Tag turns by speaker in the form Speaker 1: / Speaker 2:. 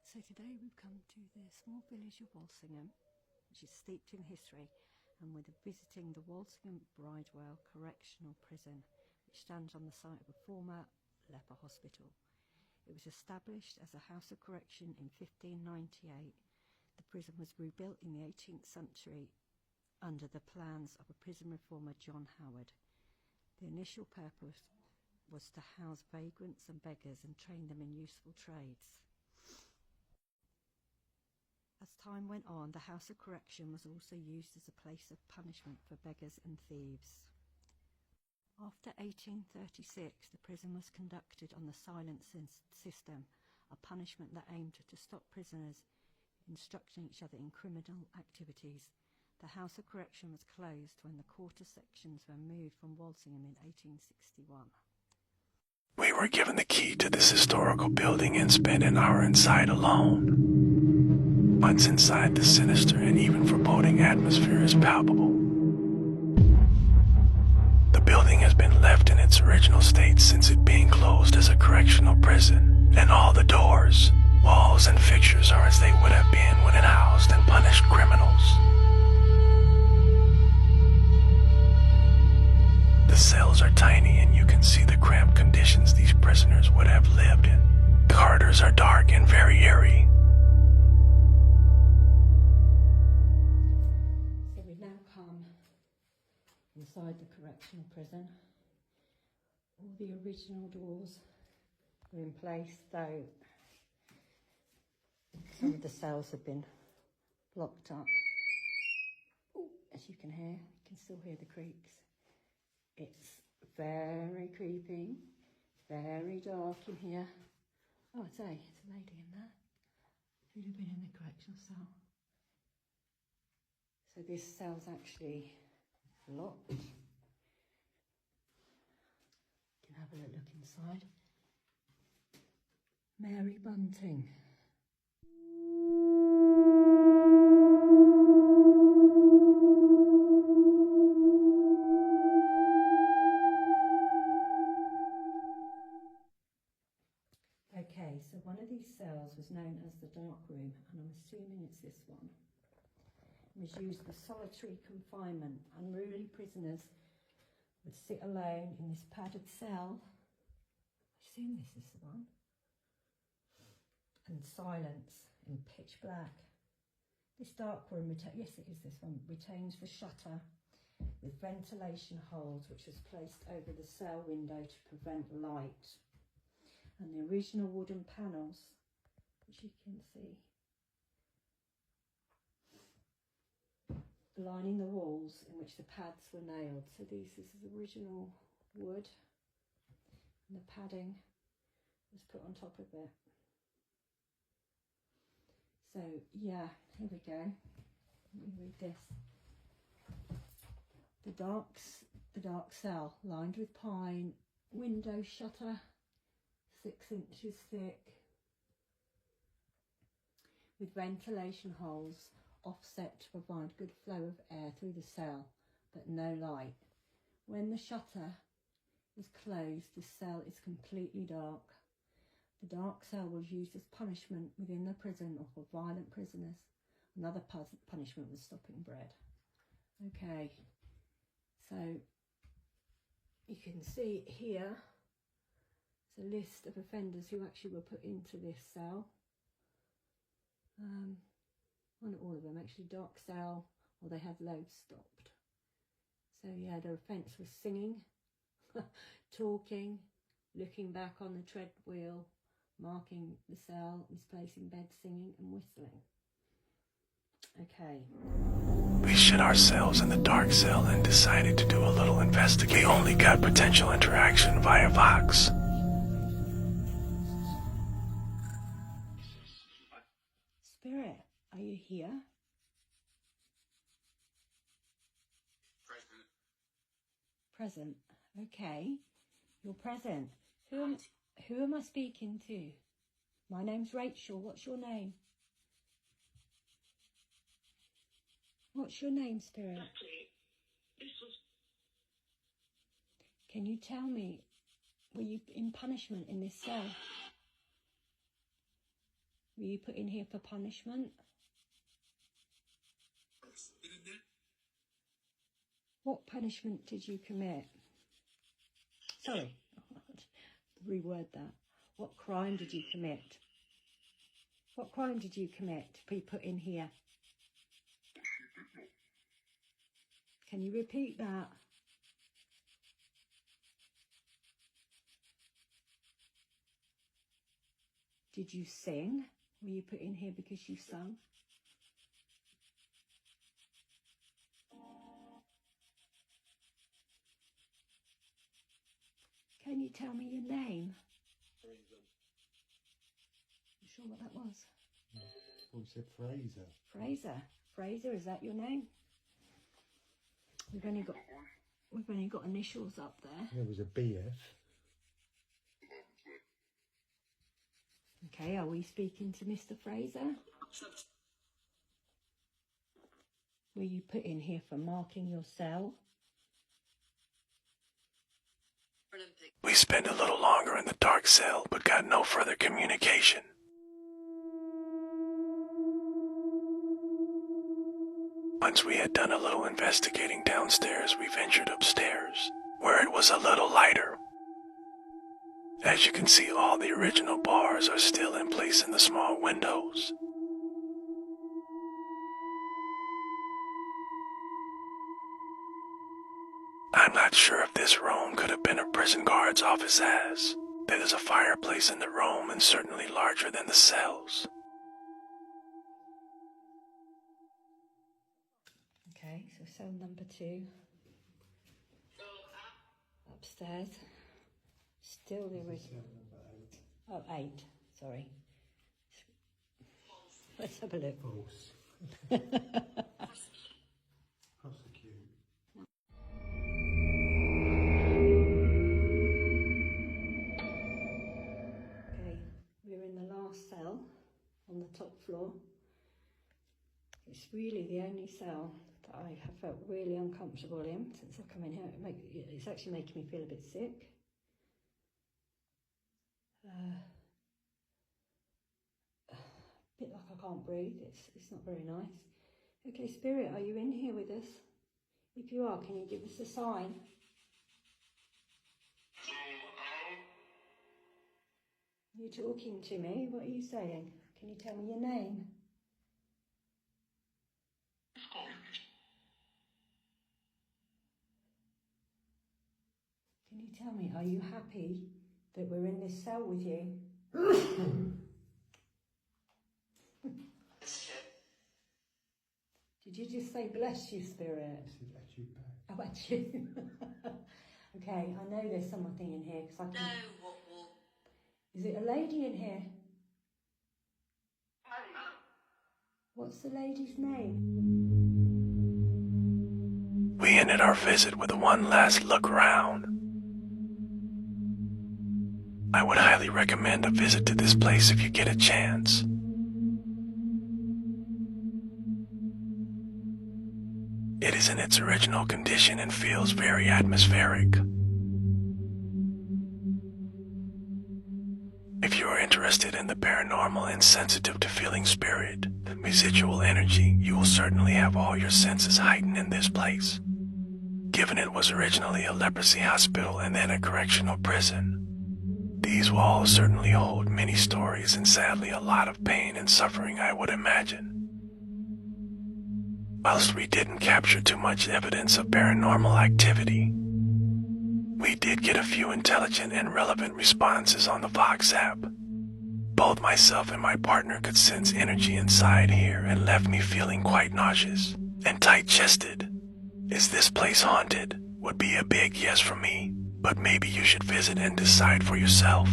Speaker 1: So today we've come to the small village of Walsingham, which is steeped in history, and we're visiting the Walsingham Bridewell Correctional Prison, which stands on the site of a former leper hospital. It was established as a house of correction in 1598. The prison was rebuilt in the 18th century under the plans of a prison reformer, John Howard. The initial purpose was to house vagrants and beggars and train them in useful trades. As time went on, the House of Correction was also used as a place of punishment for beggars and thieves. After 1836, the prison was conducted on the silent system, a punishment that aimed to stop prisoners instructing each other in criminal activities. The House of Correction was closed when the quarter sections were moved from Walsingham in 1861.
Speaker 2: We were given the key to this historical building and spent an hour inside alone. Once inside, the sinister and even foreboding atmosphere is palpable. The building has been left in its original state since it being closed as a correctional prison, and all the doors, walls, and fixtures are as they would have been when it housed and punished criminals. The cells are tiny, and you can see the cramped conditions these prisoners would have lived in. The corridors are dark and very eerie.
Speaker 1: So we've now come inside the correctional prison. All the original doors are in place, though some of the cells have been blocked up. Ooh, as you can hear, you can still hear the creaks. It's very creepy, very dark in here. Oh, I'd say it's a lady in there. Who'd have been in the correctional cell? So this cell's actually locked. You can have a little look inside. Mary Bunting. Okay, so one of these cells was known as the dark room, and I'm assuming it's this one. It was used for solitary confinement. Unruly prisoners would sit alone in this padded cell. I assume this is the one. And silence in pitch black. This dark room, yes it is this one, retains the shutter with ventilation holes which was placed over the cell window to prevent light. And the original wooden panels, which you can see, lining the walls in which the pads were nailed. So this is original wood, and the padding was put on top of it. So yeah, here we go. Let me read this. The dark cell, lined with pine, window shutter 6 inches thick, with ventilation holes offset to provide good flow of air through the cell, but no light. When the shutter is closed, the cell is completely dark. The dark cell was used as punishment within the prison or for violent prisoners. Another punishment was stopping bread. Okay, so you can see here a list of offenders who actually were put into this cell. Well, not all of them actually, dark cell, or they had loads stopped. So yeah, their offence was singing, talking, looking back on the treadwheel, marking the cell, misplacing bed, singing and whistling. Okay.
Speaker 2: We shut ourselves in the dark cell and decided to do a little investigating. We only got potential interaction via Vox.
Speaker 1: Spirit, are you here? Present. Okay, you're present. Who am I speaking to? My name's Rachel. What's your name? What's your name, Spirit? Can you tell me, were you in punishment in this cell? Were you put in here for punishment? What punishment did you commit? Sorry, reword that. What crime did you commit? What crime did you commit to be put in here? Can you repeat that? Did you sing? Were you put in here because you sung? Can you tell me your name? You sure what that was?
Speaker 3: We said Fraser.
Speaker 1: Fraser. Fraser, is that your name? We've only got initials up there.
Speaker 3: There was a BF.
Speaker 1: Okay, are we speaking to Mr. Fraser? Were you put in here for marking your cell?
Speaker 2: We spent a little longer in the dark cell, but got no further communication. Once we had done a little investigating downstairs, we ventured upstairs, where it was a little lighter. As you can see, all the original bars are still in place in the small windows. I'm not sure if this room could have been a prison guard's office, as there is a fireplace in the room and certainly larger than the cells.
Speaker 1: Okay, so cell number 2. Upstairs. Still the original. Oh, 8, sorry. Let's have a look.
Speaker 3: False. Prosecute.
Speaker 1: Okay, we're in the last cell on the top floor. It's really the only cell that I have felt really uncomfortable in since I've come in here. It's actually making me feel a bit sick. A bit like I can't breathe. It's not very nice. Okay, Spirit, are you in here with us? If you are, can you give us a sign? You're talking to me. What are you saying? Can you tell me your name? Can you tell me, are you happy that we're in this cell with you? Did you just say bless you, Spirit?
Speaker 3: I said at you back.
Speaker 1: Oh, at you. Okay, I know there's something in here because I can. Is it a lady in here? What's the lady's name?
Speaker 2: We ended our visit with one last look around. I would highly recommend a visit to this place if you get a chance. It is in its original condition and feels very atmospheric. If you are interested in the paranormal and sensitive to feeling spirit, residual energy, you will certainly have all your senses heightened in this place. Given it was originally a leprosy hospital and then a correctional prison, these walls certainly hold many stories and sadly a lot of pain and suffering, I would imagine. Whilst we didn't capture too much evidence of paranormal activity, we did get a few intelligent and relevant responses on the Vox app. Both myself and my partner could sense energy inside here and left me feeling quite nauseous and tight-chested. Is this place haunted? Would be a big yes from me, but maybe you should visit and decide for yourself.